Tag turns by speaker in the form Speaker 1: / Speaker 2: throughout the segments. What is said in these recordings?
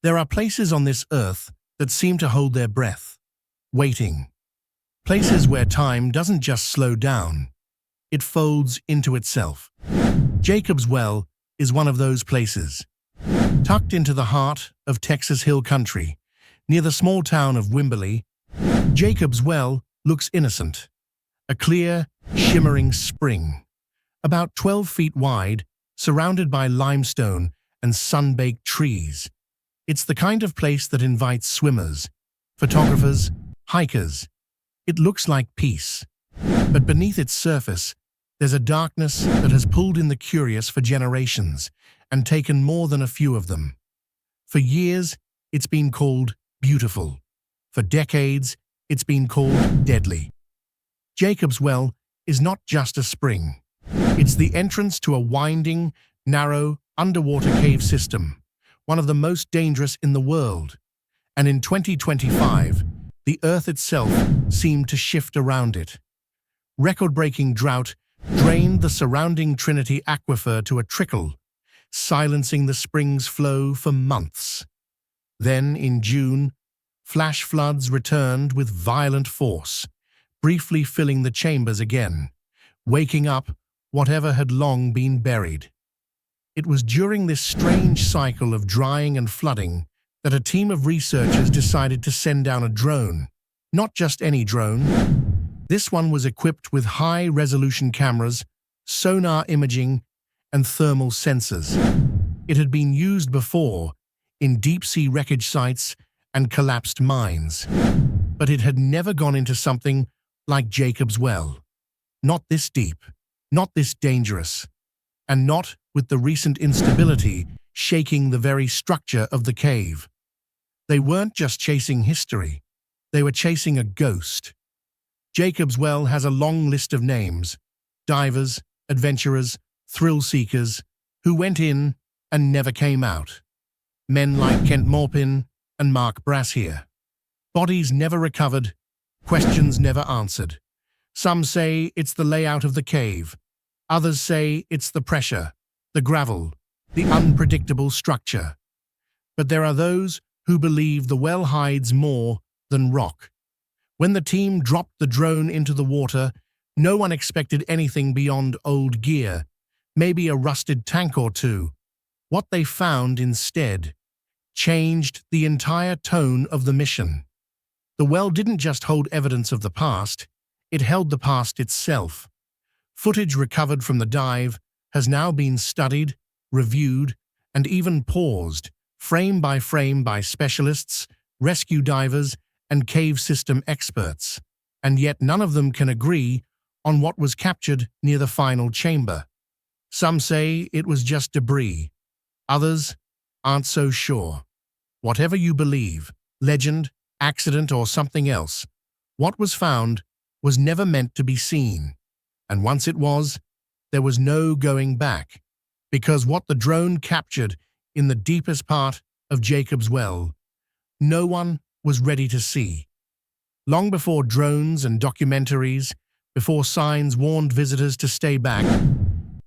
Speaker 1: There are places on this earth that seem to hold their breath, waiting. Places where time doesn't just slow down, it folds into itself. Jacob's Well is one of those places. Tucked into the heart of Texas Hill Country, near the small town of Wimberley, Jacob's Well looks innocent. A clear, shimmering spring, about 12 feet wide, surrounded by limestone and sun-baked trees. It's the kind of place that invites swimmers, photographers, hikers. It looks like peace, but beneath its surface, there's a darkness that has pulled in the curious for generations and taken more than a few of them. For years, it's been called beautiful. For decades, it's been called deadly. Jacob's Well is not just a spring. It's the entrance to a winding, narrow, underwater cave system, one of the most dangerous in the world. And in 2025, the Earth itself seemed to shift around it. Record-breaking drought drained the surrounding Trinity Aquifer to a trickle, silencing the spring's flow for months. Then, in June, flash floods returned with violent force, briefly filling the chambers again, waking up whatever had long been buried. It was during this strange cycle of drying and flooding that a team of researchers decided to send down a drone. Not just any drone. This one was equipped with high-resolution cameras, sonar imaging, and thermal sensors. It had been used before in deep-sea wreckage sites and collapsed mines, but it had never gone into something like Jacob's Well. Not this deep, not this dangerous, and not with the recent instability shaking the very structure of the cave. They weren't just chasing history, they were chasing a ghost. Jacob's Well has a long list of names: divers, adventurers, thrill-seekers, who went in and never came out. Men like Maupin and Brashear. Bodies never recovered, questions never answered. Some say it's the layout of the cave. Others say it's the pressure, the gravel, the unpredictable structure. But there are those who believe the well hides more than rock. When the team dropped the drone into the water, no one expected anything beyond old gear, maybe a rusted tank or two. What they found instead changed the entire tone of the mission. The well didn't just hold evidence of the past, it held the past itself. Footage recovered from the dive has now been studied, reviewed, and even paused, frame by specialists, rescue divers, and cave system experts. And yet none of them can agree on what was captured near the final chamber. Some say it was just debris. Others aren't so sure. Whatever you believe, legend, accident, or something else, what was found was never meant to be seen. And once it was, there was no going back, because what the drone captured in the deepest part of Jacob's Well, no one was ready to see. Long before drones and documentaries, before signs warned visitors to stay back,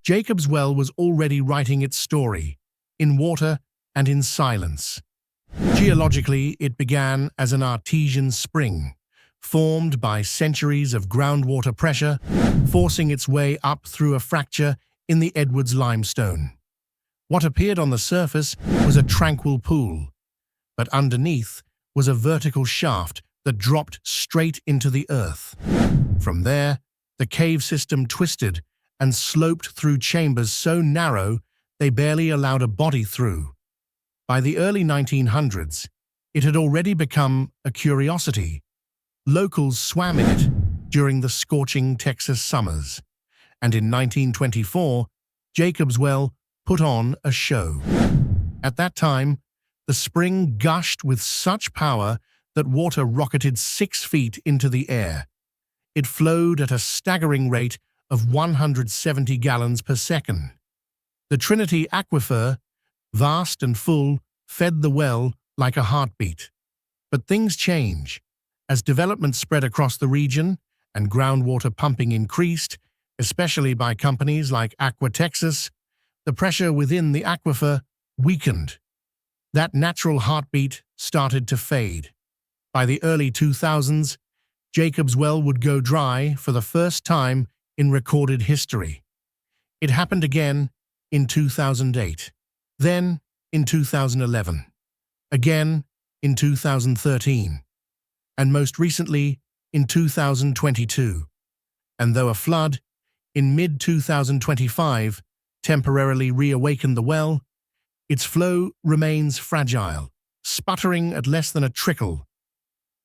Speaker 1: Jacob's Well was already writing its story, in water and in silence. Geologically, it began as an artesian spring, formed by centuries of groundwater pressure, forcing its way up through a fracture in the Edwards limestone. What appeared on the surface was a tranquil pool, but underneath was a vertical shaft that dropped straight into the earth. From there, the cave system twisted and sloped through chambers so narrow they barely allowed a body through. By the early 1900s, it had already become a curiosity. Locals swam in it during the scorching Texas summers, and in 1924, Jacob's Well put on a show. At that time, the spring gushed with such power that water rocketed 6 feet into the air. It flowed at a staggering rate of 170 gallons per second. The Trinity Aquifer, vast and full, fed the well like a heartbeat. But things change. As development spread across the region and groundwater pumping increased, especially by companies like Aqua Texas, the pressure within the aquifer weakened. That natural heartbeat started to fade. By the early 2000s, Jacob's Well would go dry for the first time in recorded history. It happened again in 2008, then in 2011, again in 2013, and most recently in 2022. And though a flood in mid-2025 temporarily reawakened the well, its flow remains fragile, sputtering at less than a trickle.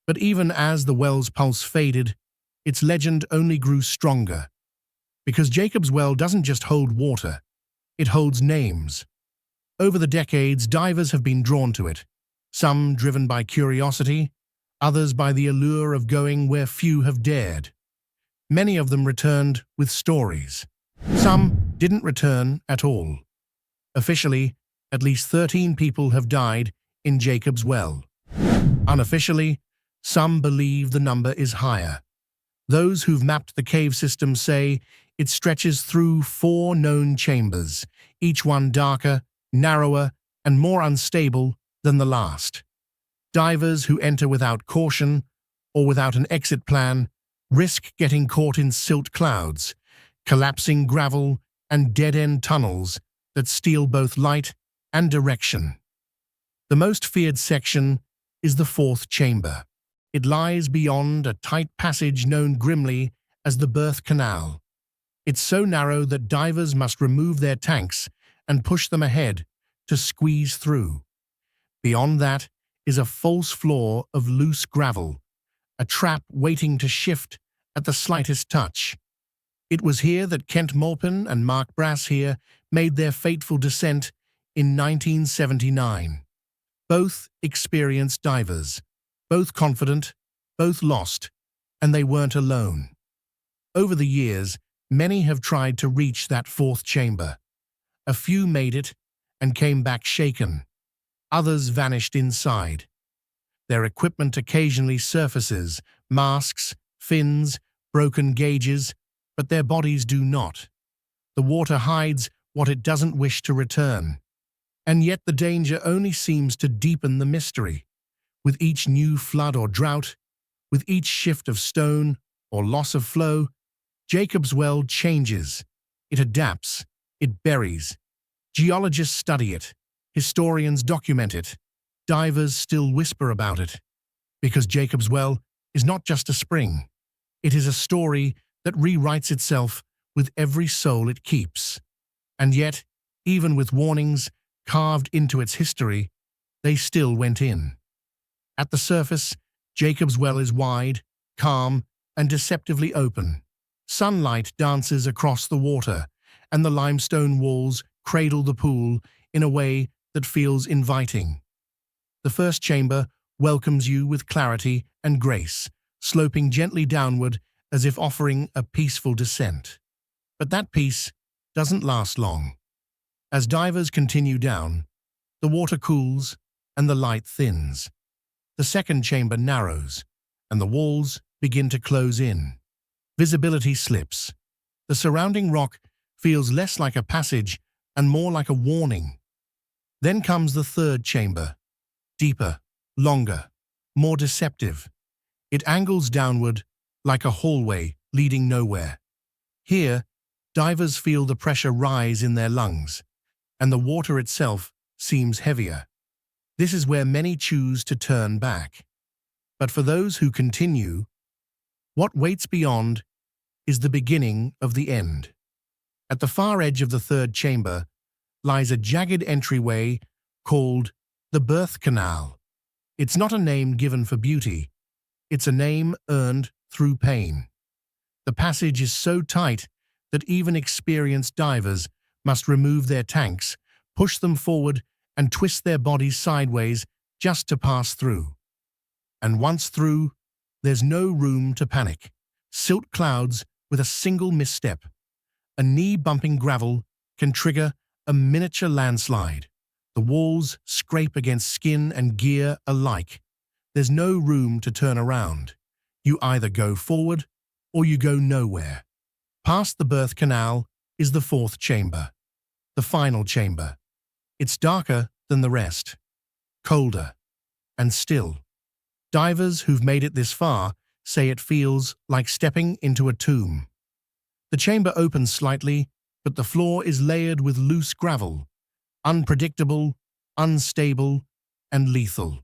Speaker 1: But even as the well's pulse faded, its legend only grew stronger. Because Jacob's Well doesn't just hold water, it holds names. Over the decades, divers have been drawn to it, some driven by curiosity, others by the allure of going where few have dared. Many of them returned with stories. Some didn't return at all. Officially, at least 13 people have died in Jacob's Well. Unofficially, some believe the number is higher. Those who've mapped the cave system say it stretches through 4 known chambers, each one darker, narrower, and more unstable than the last. Divers who enter without caution or without an exit plan risk getting caught in silt clouds, collapsing gravel, and dead-end tunnels that steal both light and direction. The most feared section is the 4th chamber. It lies beyond a tight passage known grimly as the birth canal. It's so narrow that divers must remove their tanks and push them ahead to squeeze through. Beyond that is a false floor of loose gravel, a trap waiting to shift at the slightest touch. It was here that Kent Maupin and Brashear made their fateful descent in 1979. Both experienced divers, both confident, both lost, and they weren't alone. Over the years, many have tried to reach that 4th chamber. A few made it and came back shaken. Others vanished inside. Their equipment occasionally surfaces, masks, fins, broken gauges, but their bodies do not. The water hides what it doesn't wish to return. And yet the danger only seems to deepen the mystery. With each new flood or drought, with each shift of stone or loss of flow, Jacob's Well changes. It adapts. It buries. Geologists study it. Historians document it. Divers still whisper about it. Because Jacob's Well is not just a spring. It is a story that rewrites itself with every soul it keeps. And yet, even with warnings carved into its history, they still went in. At the surface, Jacob's Well is wide, calm, and deceptively open. Sunlight dances across the water, and the limestone walls cradle the pool in a way that feels inviting. The 1st chamber welcomes you with clarity and grace, sloping gently downward as if offering a peaceful descent. But that peace doesn't last long. As divers continue down, the water cools and the light thins. The 2nd chamber narrows, and the walls begin to close in. Visibility slips. The surrounding rock feels less like a passage and more like a warning. Then comes the 3rd chamber. Deeper, longer, more deceptive. It angles downward like a hallway leading nowhere. Here, divers feel the pressure rise in their lungs, and the water itself seems heavier. This is where many choose to turn back. But for those who continue, what waits beyond is the beginning of the end. At the far edge of the 3rd chamber lies a jagged entryway called the birth canal. It's not a name given for beauty. It's a name earned through pain. The passage is so tight that even experienced divers must remove their tanks, push them forward, and twist their bodies sideways just to pass through. And once through, there's no room to panic. Silt clouds with a single misstep. A knee-bumping gravel can trigger a miniature landslide. The walls scrape against skin and gear alike. There's no room to turn around. You either go forward or you go nowhere. Past the birth canal is the 4th chamber, the final chamber. It's darker than the rest. colder, and still. Divers who've made it this far say it feels like stepping into a tomb. The chamber opens slightly, but the floor is layered with loose gravel, unpredictable, unstable, and lethal.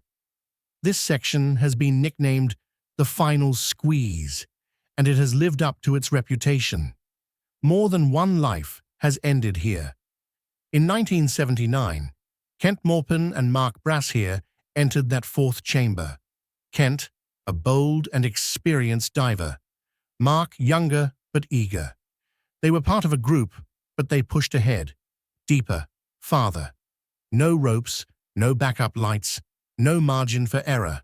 Speaker 1: This section has been nicknamed the final squeeze, and it has lived up to its reputation. More than one life has ended here. In 1979, Kent Maupin and Mark Brashear entered that fourth chamber. Kent, a bold and experienced diver. Mark, younger but eager. They were part of a group, but they pushed ahead. Deeper, farther. No ropes, no backup lights, no margin for error.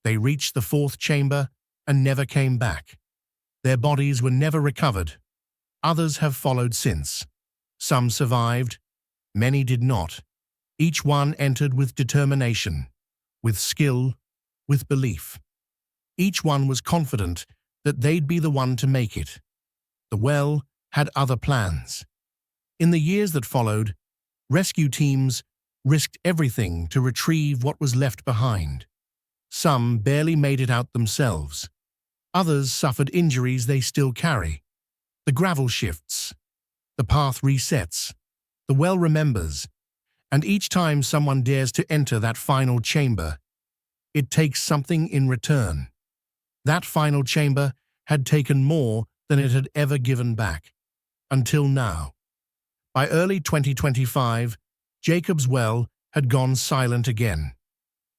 Speaker 1: They reached the fourth chamber and never came back. Their bodies were never recovered. Others have followed since. Some survived, many did not. Each one entered with determination, with skill, with belief. Each one was confident that they'd be the one to make it. The well had other plans. In the years that followed, rescue teams risked everything to retrieve what was left behind. Some barely made it out themselves. Others suffered injuries they still carry. The gravel shifts. The path resets. The well remembers. And each time someone dares to enter that final chamber, it takes something in return. That final chamber had taken more than it had ever given back. Until now. By early 2025, Jacob's well had gone silent again.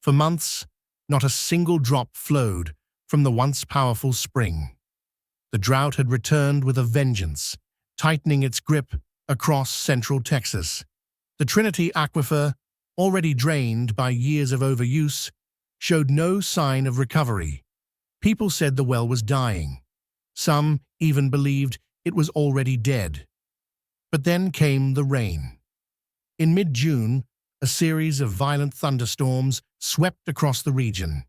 Speaker 1: For months, not a single drop flowed from the once powerful spring. The drought had returned with a vengeance, tightening its grip across central Texas. The Trinity Aquifer, already drained by years of overuse, showed no sign of recovery. People said the well was dying. Some even believed it was already dead. But then came the rain. In mid-June, a series of violent thunderstorms swept across the region.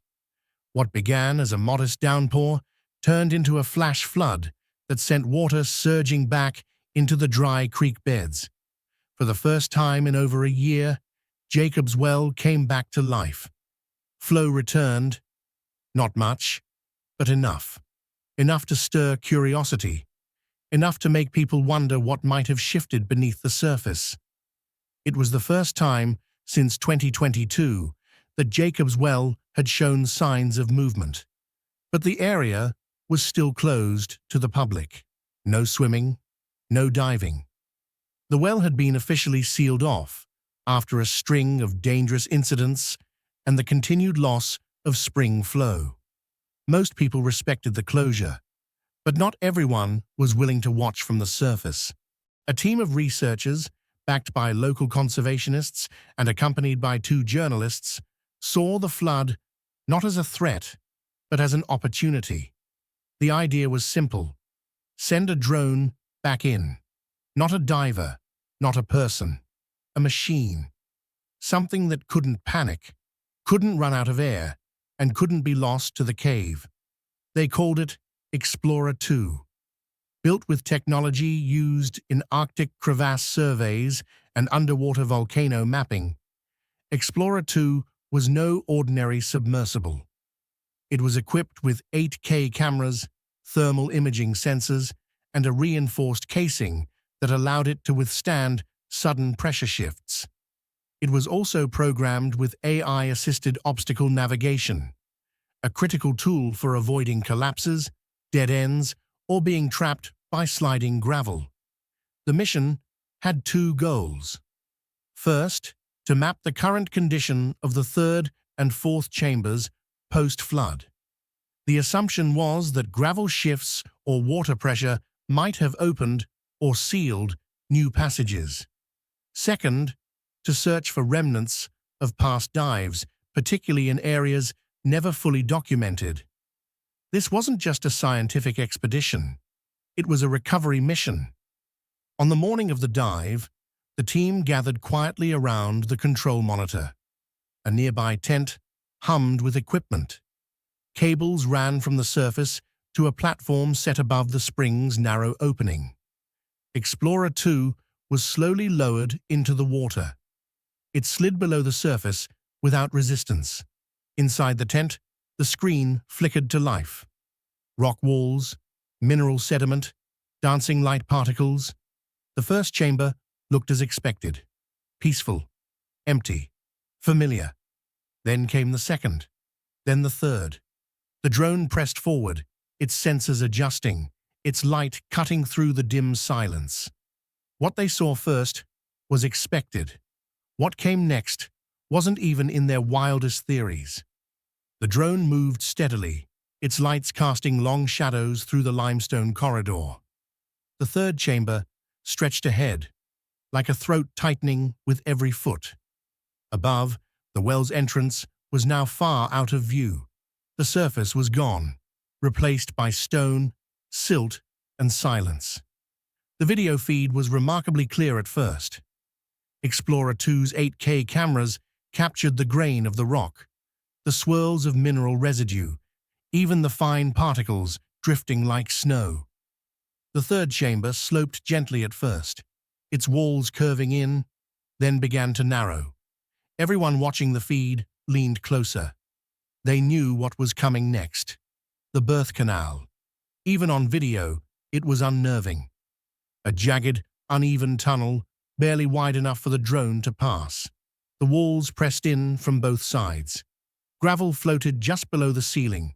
Speaker 1: What began as a modest downpour turned into a flash flood that sent water surging back into the dry creek beds. For the first time in over a year, Jacob's well came back to life. Flow returned, not much, but enough. Enough to stir curiosity, enough to make people wonder what might have shifted beneath the surface. It was the first time since 2022 that Jacob's well had shown signs of movement. But the area was still closed to the public. No swimming, no diving. The well had been officially sealed off after a string of dangerous incidents and the continued loss of spring flow. Most people respected the closure, but not everyone was willing to watch from the surface. A team of researchers, backed by local conservationists and accompanied by 2 journalists, saw the flood not as a threat, but as an opportunity. The idea was simple. Send a drone back in. Not a diver, not a person, a machine. Something that couldn't panic, couldn't run out of air, and couldn't be lost to the cave. They called it Explorer 2. Built with technology used in Arctic crevasse surveys and underwater volcano mapping, Explorer 2 was no ordinary submersible. It was equipped with 8K cameras, thermal imaging sensors, and a reinforced casing that allowed it to withstand sudden pressure shifts. It was also programmed with AI-assisted obstacle navigation, a critical tool for avoiding collapses, dead ends, or being trapped by sliding gravel. The mission had 2 goals. First, to map the current condition of the 3rd and 4th chambers post-flood. The assumption was that gravel shifts or water pressure might have opened or sealed new passages. Second, to search for remnants of past dives, particularly in areas never fully documented. This wasn't just a scientific expedition. It was a recovery mission. On the morning of the dive, the team gathered quietly around the control monitor. A nearby tent hummed with equipment. Cables ran from the surface to a platform set above the spring's narrow opening. Explorer 2 was slowly lowered into the water. It slid below the surface without resistance. Inside the tent, the screen flickered to life. Rock walls, mineral sediment, dancing light particles. The first chamber looked as expected. Peaceful, empty, familiar. Then came the second, then the third. The drone pressed forward, its sensors adjusting, its light cutting through the dim silence. What they saw first was expected. What came next wasn't even in their wildest theories. The drone moved steadily, its lights casting long shadows through the limestone corridor. The third chamber stretched ahead, like a throat tightening with every foot. Above, the well's entrance was now far out of view. The surface was gone, replaced by stone, silt, and silence. The video feed was remarkably clear at first. Explorer 2's 8K cameras captured the grain of the rock, the swirls of mineral residue, even the fine particles drifting like snow. The third chamber sloped gently at first, its walls curving in, then began to narrow. Everyone watching the feed leaned closer. They knew what was coming next. The birth canal. Even on video, it was unnerving. A jagged, uneven tunnel, barely wide enough for the drone to pass. The walls pressed in from both sides. Gravel floated just below the ceiling,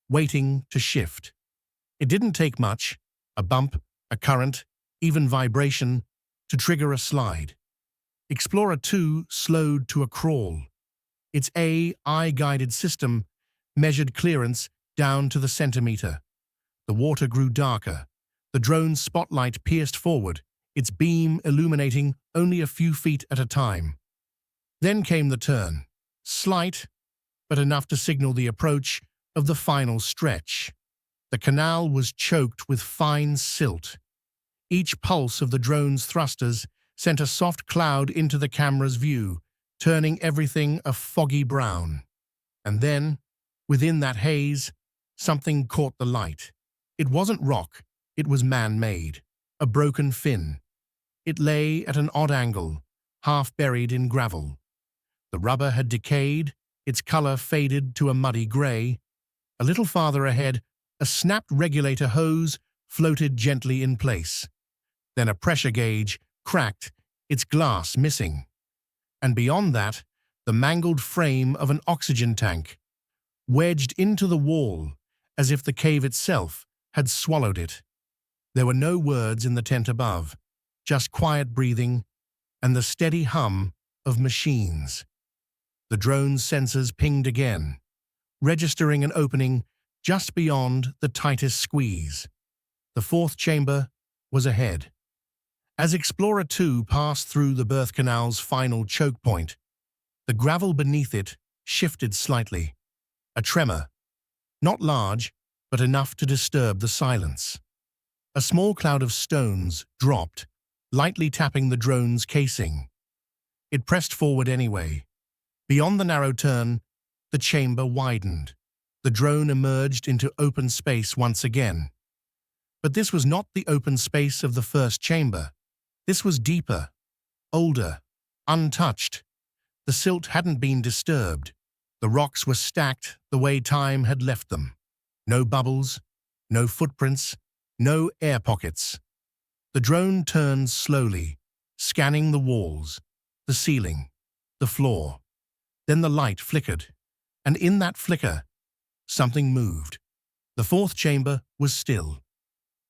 Speaker 1: waiting to shift. It didn't take much, a bump, a current, even vibration, to trigger a slide. Explorer 2 slowed to a crawl. Its AI-guided system measured clearance down to the centimeter. The water grew darker. The drone's spotlight pierced forward, its beam illuminating only a few feet at a time. Then came the turn. Slight, but enough to signal the approach of the final stretch. The canal was choked with fine silt. Each pulse of the drone's thrusters sent a soft cloud into the camera's view, turning everything a foggy brown. And then, within that haze, something caught the light. It wasn't rock, it was man-made, a broken fin. It lay at an odd angle, half buried in gravel. The rubber had decayed, its color faded to a muddy gray. A little farther ahead, a snapped regulator hose floated gently in place. Then a pressure gauge cracked, its glass missing. And beyond that, the mangled frame of an oxygen tank, wedged into the wall as if the cave itself had swallowed it. There were no words in the tent above, just quiet breathing and the steady hum of machines. The drone's sensors pinged again, registering an opening just beyond the tightest squeeze. The fourth chamber was ahead. As Explorer 2 passed through the birth canal's final choke point, the gravel beneath it shifted slightly. A tremor, not large, but enough to disturb the silence. A small cloud of stones dropped, lightly tapping the drone's casing. It pressed forward anyway. Beyond the narrow turn, the chamber widened. The drone emerged into open space once again. But this was not the open space of the first chamber. This was deeper, older, untouched. The silt hadn't been disturbed. The rocks were stacked the way time had left them. No bubbles, no footprints, no air pockets. The drone turned slowly, scanning the walls, the ceiling, the floor. Then the light flickered, and in that flicker, something moved. The fourth chamber was still.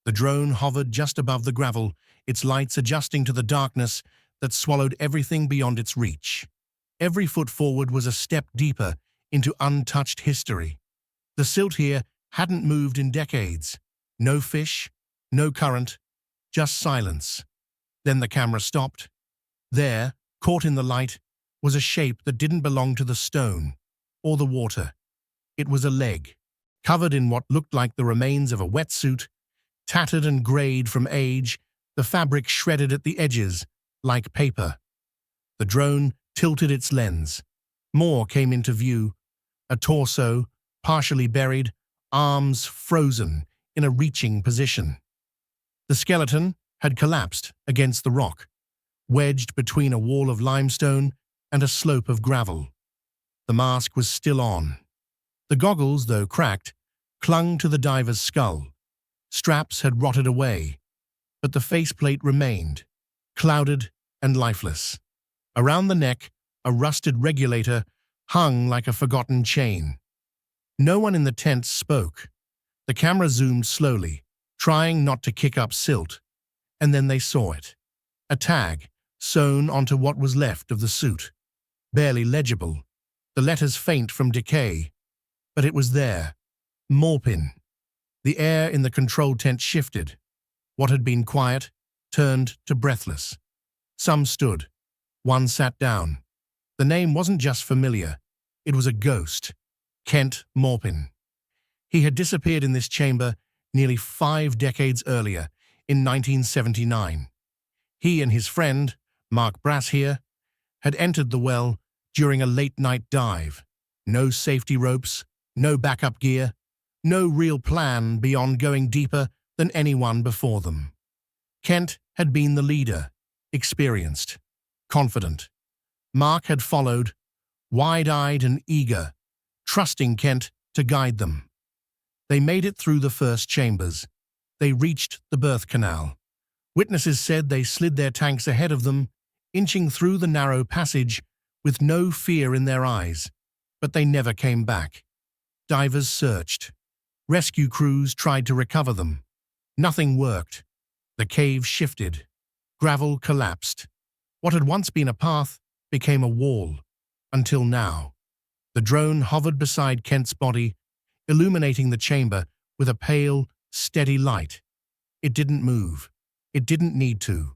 Speaker 1: The drone hovered just above the gravel, its lights adjusting to the darkness that swallowed everything beyond its reach. Every foot forward was a step deeper into untouched history. The silt here hadn't moved in decades. No fish, no current, just silence. Then the camera stopped. There, caught in the light, was a shape that didn't belong to the stone or the water. It was a leg, covered in what looked like the remains of a wetsuit, tattered and grayed from age, the fabric shredded at the edges, like paper. The drone tilted its lens. More came into view, a torso, partially buried, arms frozen in a reaching position. The skeleton had collapsed against the rock, wedged between a wall of limestone and a slope of gravel. The mask was still on. The goggles, though cracked, clung to the diver's skull. Straps had rotted away, but the faceplate remained, clouded and lifeless. Around the neck, a rusted regulator hung like a forgotten chain. No one in the tent spoke. The camera zoomed slowly, trying not to kick up silt, and then they saw it. A tag, sewn onto what was left of the suit. Barely legible, the letters faint from decay, but it was there. Maupin. The air in the control tent shifted. What had been quiet turned to breathless. Some stood. One sat down. The name wasn't just familiar. It was a ghost. Kent Maupin. He had disappeared in this chamber nearly 5 decades earlier, in 1979. He and his friend, Mark Brashear, had entered the well during a late-night dive. No safety ropes, no backup gear, no real plan beyond going deeper than anyone before them. Kent had been the leader, experienced, confident. Mark had followed, wide-eyed and eager, trusting Kent to guide them. They made it through the first chambers. They reached the birth canal. Witnesses said they slid their tanks ahead of them, inching through the narrow passage with no fear in their eyes, but they never came back. Divers searched. Rescue crews tried to recover them. Nothing worked. The cave shifted. Gravel collapsed. What had once been a path became a wall. Until now. The drone hovered beside Kent's body, illuminating the chamber with a pale, steady light. It didn't move. It didn't need to.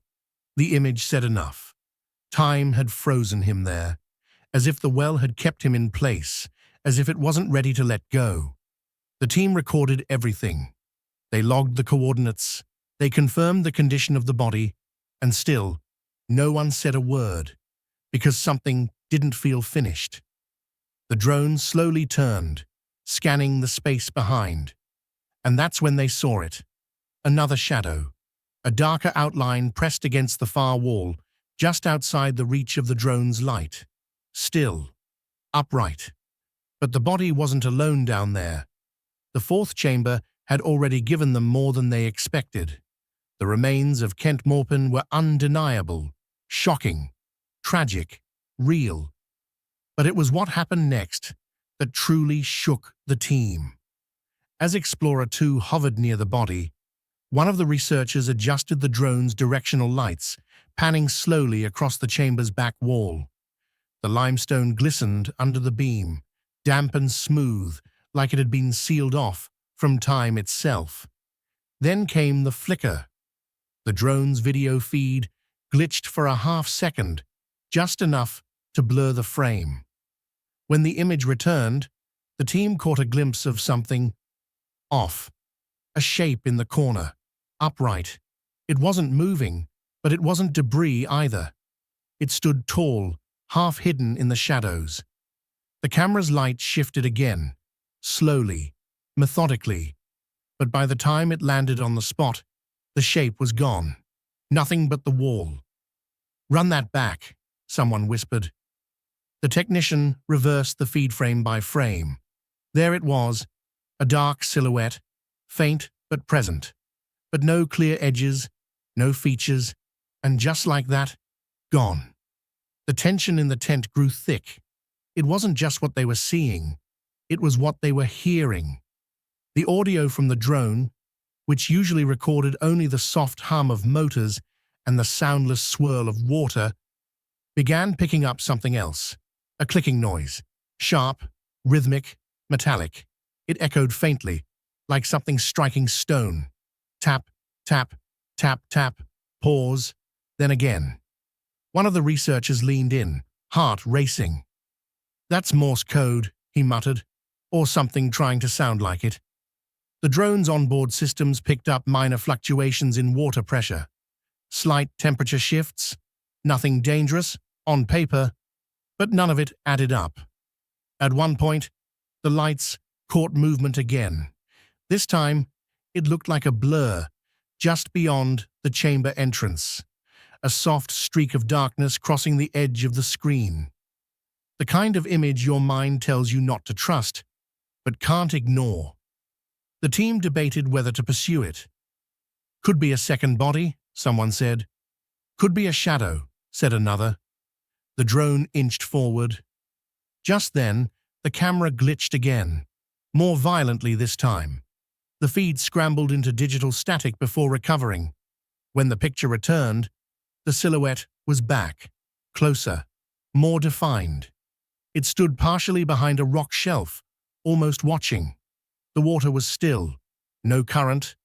Speaker 1: The image said enough. Time had frozen him there, as if the well had kept him in place, as if it wasn't ready to let go. The team recorded everything. They logged the coordinates, they confirmed the condition of the body, and still, no one said a word, because something didn't feel finished. The drone slowly turned, scanning the space behind. And that's when they saw it. Another shadow. A darker outline pressed against the far wall, just outside the reach of the drone's light. Still. Upright. But the body wasn't alone down there. The fourth chamber had already given them more than they expected. The remains of Kent Maupin were undeniable, shocking, tragic, real. But it was what happened next that truly shook the team. As Explorer 2 hovered near the body, one of the researchers adjusted the drone's directional lights, panning slowly across the chamber's back wall. The limestone glistened under the beam, damp and smooth, like it had been sealed off from time itself. Then came the flicker. The drone's video feed glitched for a half-second, just enough to blur the frame. When the image returned, the team caught a glimpse of something off. A shape in the corner, upright. It wasn't moving, but it wasn't debris either. It stood tall, half hidden in the shadows. The camera's light shifted again, slowly, methodically, but by the time it landed on the spot, the shape was gone. Nothing but the wall. "Run that back," someone whispered. The technician reversed the feed frame by frame. There it was, a dark silhouette, faint but present, but no clear edges, no features, and just like that, gone. The tension in the tent grew thick. It wasn't just what they were seeing, it was what they were hearing. The audio from the drone, which usually recorded only the soft hum of motors and the soundless swirl of water, began picking up something else. A clicking noise, sharp, rhythmic, metallic. It echoed faintly, like something striking stone. Tap, tap, tap, tap, pause, then again. One of the researchers leaned in, heart racing. "That's Morse code," he muttered, or something trying to sound like it. The drone's onboard systems picked up minor fluctuations in water pressure. Slight temperature shifts, nothing dangerous, on paper, but none of it added up. At one point, the lights caught movement again. This time, it looked like a blur, just beyond the chamber entrance, a soft streak of darkness crossing the edge of the screen. The kind of image your mind tells you not to trust, but can't ignore. The team debated whether to pursue it. Could be a second body, someone said. Could be a shadow, said another. The drone inched forward. Just then, the camera glitched again, more violently this time. The feed scrambled into digital static before recovering. When the picture returned, the silhouette was back, closer, more defined. It stood partially behind a rock shelf, almost watching. The water was still, no current,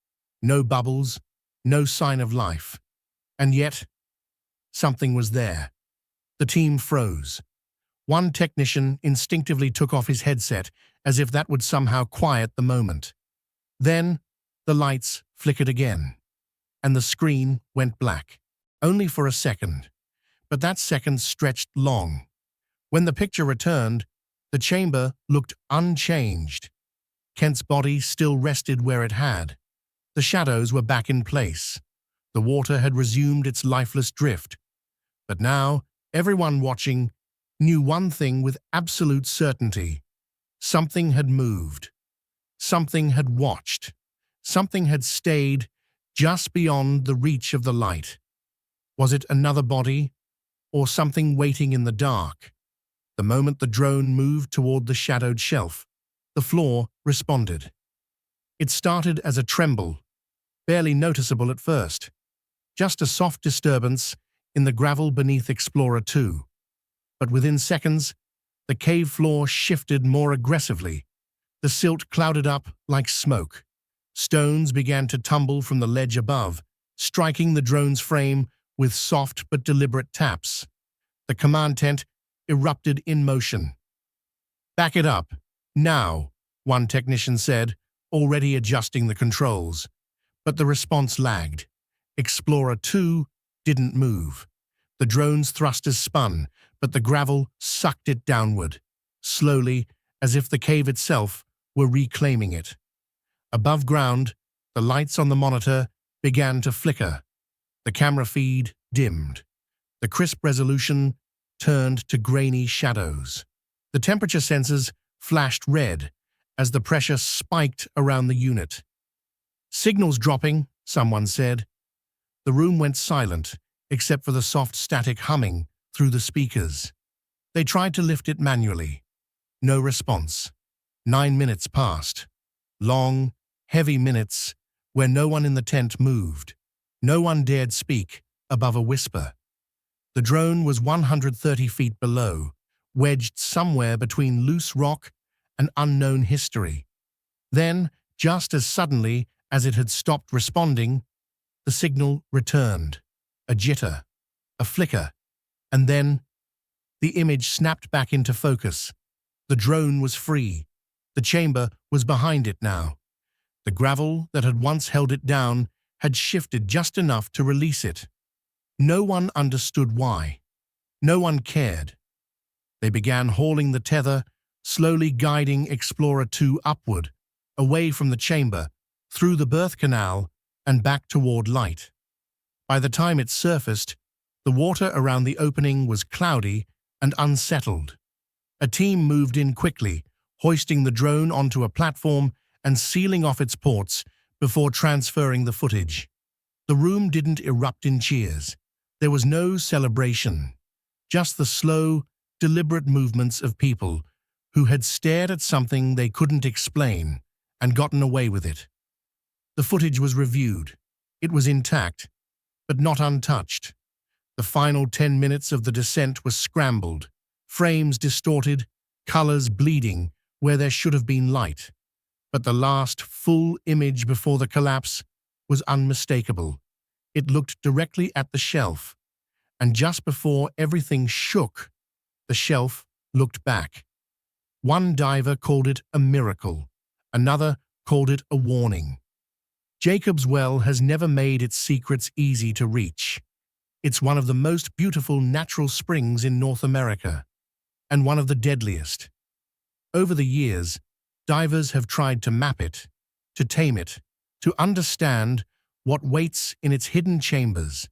Speaker 1: no bubbles, no sign of life. And yet, something was there. The team froze. One technician instinctively took off his headset as if that would somehow quiet the moment. Then, the lights flickered again, and the screen went black. Only for a second, but that second stretched long. When the picture returned, the chamber looked unchanged. Kent's body still rested where it had. The shadows were back in place. The water had resumed its lifeless drift. But now, everyone watching knew one thing with absolute certainty. Something had moved. Something had watched. Something had stayed just beyond the reach of the light. Was it another body, or something waiting in the dark? The moment the drone moved toward the shadowed shelf, the floor responded. It started as a tremble, barely noticeable at first, just a soft disturbance in the gravel beneath Explorer 2. But within seconds, the cave floor shifted more aggressively. The silt clouded up like smoke. Stones began to tumble from the ledge above, striking the drone's frame with soft but deliberate taps. The command tent erupted in motion. "Back it up, now," one technician said, already adjusting the controls. But the response lagged. Explorer 2 didn't move. The drone's thrusters spun, but the gravel sucked it downward, slowly, as if the cave itself were reclaiming it. Above ground, the lights on the monitor began to flicker. The camera feed dimmed. The crisp resolution turned to grainy shadows. The temperature sensors flashed red as the pressure spiked around the unit. "Signal's dropping," someone said. The room went silent, except for the soft static humming through the speakers. They tried to lift it manually. No response. 9 minutes passed. Long, heavy minutes where no one in the tent moved. No one dared speak above a whisper. The drone was 130 feet below, wedged somewhere between loose rock and unknown history. Then, just as suddenly as it had stopped responding, the signal returned. A jitter, a flicker, and then the image snapped back into focus. The drone was free. The chamber was behind it now. The gravel that had once held it down had shifted just enough to release it. No one understood why. No one cared. They began hauling the tether, slowly guiding Explorer 2 upward, away from the chamber, through the birth canal, and back toward light. By the time it surfaced, the water around the opening was cloudy and unsettled. A team moved in quickly, hoisting the drone onto a platform and sealing off its ports before transferring the footage. The room didn't erupt in cheers. There was no celebration, just the slow, deliberate movements of people who had stared at something they couldn't explain and gotten away with it. The footage was reviewed. It was intact, but not untouched. The final 10 minutes of the descent was scrambled, frames distorted, colors bleeding where there should have been light. But the last full image before the collapse was unmistakable. It looked directly at the shelf, and just before everything shook, the shelf looked back. One diver called it a miracle. Another called it a warning. Jacob's Well has never made its secrets easy to reach. It's one of the most beautiful natural springs in North America, and one of the deadliest. Over the years, divers have tried to map it, to tame it, to understand what waits in its hidden chambers.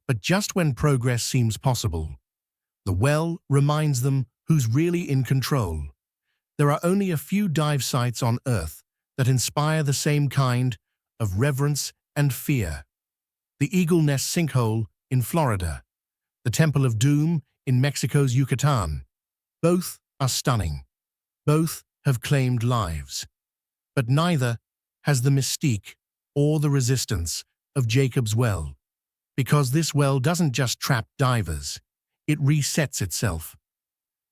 Speaker 1: But just when progress seems possible, the well reminds them who's really in control? There are only a few dive sites on Earth that inspire the same kind of reverence and fear. The Eagle Nest Sinkhole in Florida, the Temple of Doom in Mexico's Yucatan. Both are stunning. Both have claimed lives. But neither has the mystique or the resistance of Jacob's Well. Because this well doesn't just trap divers, it resets itself.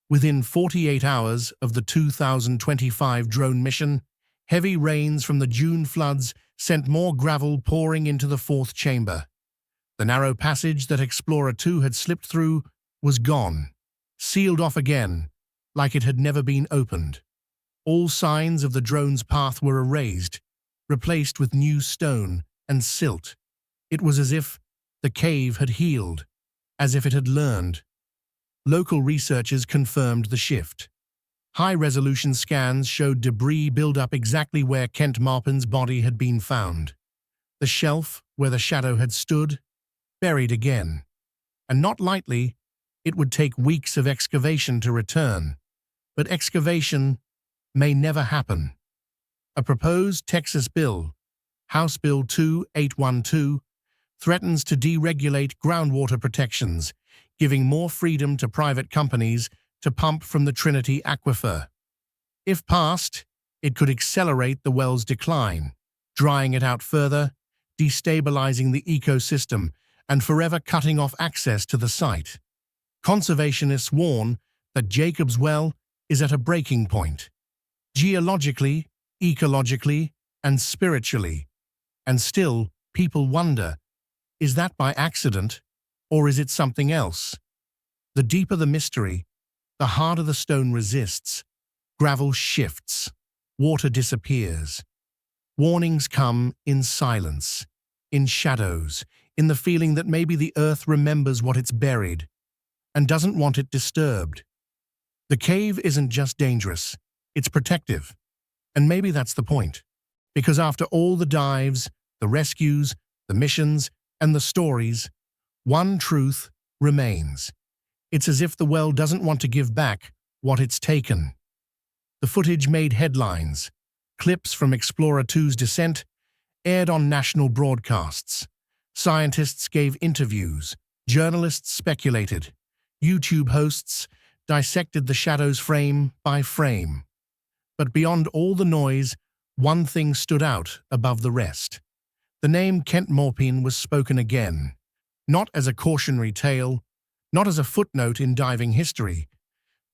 Speaker 1: Within 48 hours of the 2025 drone mission, heavy rains from the June floods sent more gravel pouring into the fourth chamber. The narrow passage that Explorer 2 had slipped through was gone, sealed off again, like it had never been opened. All signs of the drone's path were erased, replaced with new stone and silt. It was as if the cave had healed, as if it had learned. Local researchers confirmed the shift. High-resolution scans showed debris build up exactly where Kent Maupin's body had been found. The shelf where the shadow had stood, buried again. And not lightly, it would take weeks of excavation to return. But excavation may never happen. A proposed Texas bill, House Bill 2812, threatens to deregulate groundwater protections, giving more freedom to private companies to pump from the Trinity Aquifer. If passed, it could accelerate the well's decline, drying it out further, destabilizing the ecosystem, and forever cutting off access to the site. Conservationists warn that Jacob's Well is at a breaking point, geologically, ecologically, and spiritually. And still, people wonder, is that by accident, or is it something else? The deeper the mystery, the harder the stone resists. Gravel shifts, water disappears. Warnings come in silence, in shadows, in the feeling that maybe the earth remembers what it's buried and doesn't want it disturbed. The cave isn't just dangerous, it's protective. And maybe that's the point. Because after all the dives, the rescues, the missions, and the stories, one truth remains. It's as if the well doesn't want to give back what it's taken. The footage made headlines. Clips from Explorer 2's descent aired on national broadcasts. Scientists gave interviews. Journalists speculated. YouTube hosts dissected the shadows frame by frame. But beyond all the noise, one thing stood out above the rest. The name Kent Maupin was spoken again, not as a cautionary tale, not as a footnote in diving history,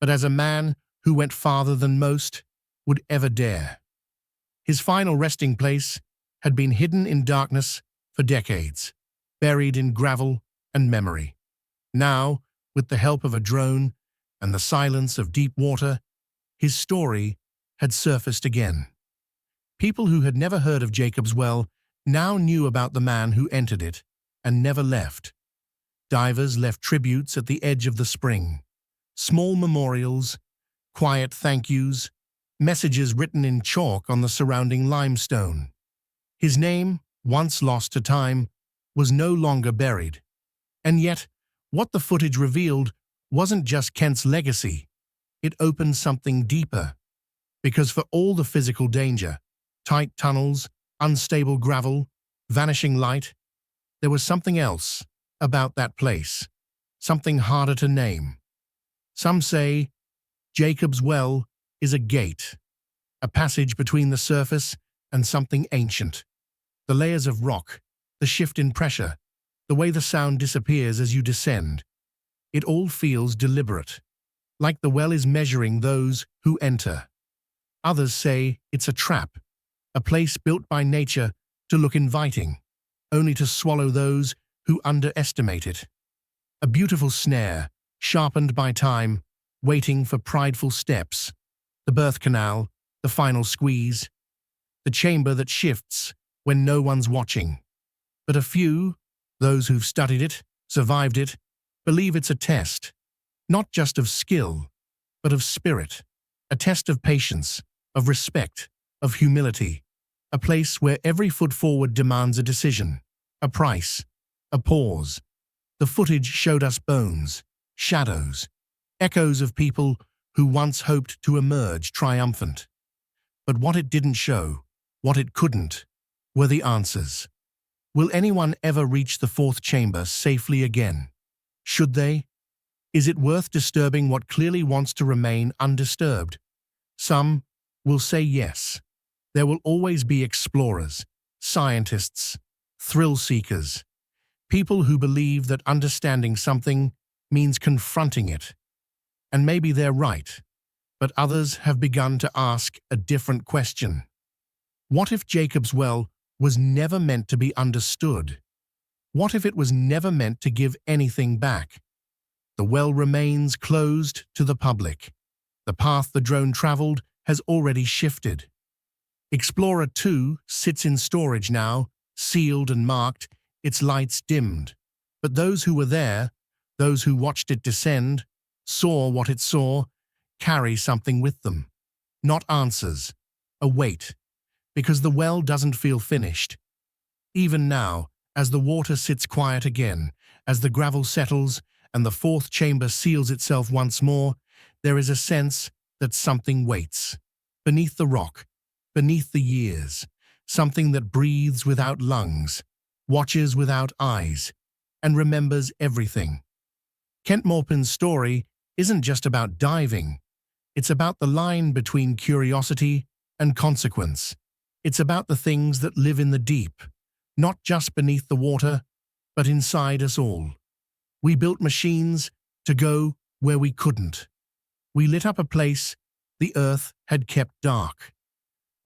Speaker 1: but as a man who went farther than most would ever dare. His final resting place had been hidden in darkness for decades, buried in gravel and memory. Now, with the help of a drone and the silence of deep water, his story had surfaced again. People who had never heard of Jacob's Well now knew about the man who entered it and never left. Divers left tributes at the edge of the spring. Small memorials, quiet thank yous, messages written in chalk on the surrounding limestone. His name, once lost to time, was no longer buried. And yet, what the footage revealed wasn't just Kent's legacy. It opened something deeper. Because for all the physical danger, tight tunnels, unstable gravel, vanishing light, there was something else about that place, something harder to name. Some say Jacob's Well is a gate, a passage between the surface and something ancient. The layers of rock, the shift in pressure, the way the sound disappears as you descend. It all feels deliberate, like the well is measuring those who enter. Others say it's a trap, a place built by nature to look inviting, only to swallow those who underestimate it. A beautiful snare, sharpened by time, waiting for prideful steps. The birth canal, the final squeeze. The chamber that shifts when no one's watching. But a few, those who've studied it, survived it, believe it's a test, not just of skill, but of spirit. A test of patience, of respect, of humility. A place where every foot forward demands a decision, a price, a pause. The footage showed us bones, shadows, echoes of people who once hoped to emerge triumphant. But what it didn't show, what it couldn't, were the answers. Will anyone ever reach the fourth chamber safely again? Should they? Is it worth disturbing what clearly wants to remain undisturbed? Some will say yes. There will always be explorers, scientists, thrill seekers, people who believe that understanding something means confronting it. And maybe they're right, but others have begun to ask a different question. What if Jacob's Well was never meant to be understood? What if it was never meant to give anything back? The well remains closed to the public. The path the drone traveled has already shifted. Explorer 2 sits in storage now, sealed and marked, its lights dimmed. But those who were there, those who watched it descend, saw what it saw, carry something with them. Not answers, a weight, because the well doesn't feel finished. Even now, as the water sits quiet again, as the gravel settles and the fourth chamber seals itself once more, there is a sense that something waits. Beneath the rock, beneath the years, something that breathes without lungs, watches without eyes, and remembers everything. Kent Maupin's story isn't just about diving. It's about the line between curiosity and consequence. It's about the things that live in the deep, not just beneath the water, but inside us all. We built machines to go where we couldn't. We lit up a place the earth had kept dark.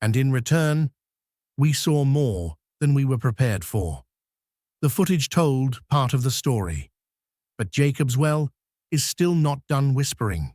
Speaker 1: And in return, we saw more than we were prepared for. The footage told part of the story, but Jacob's Well is still not done whispering.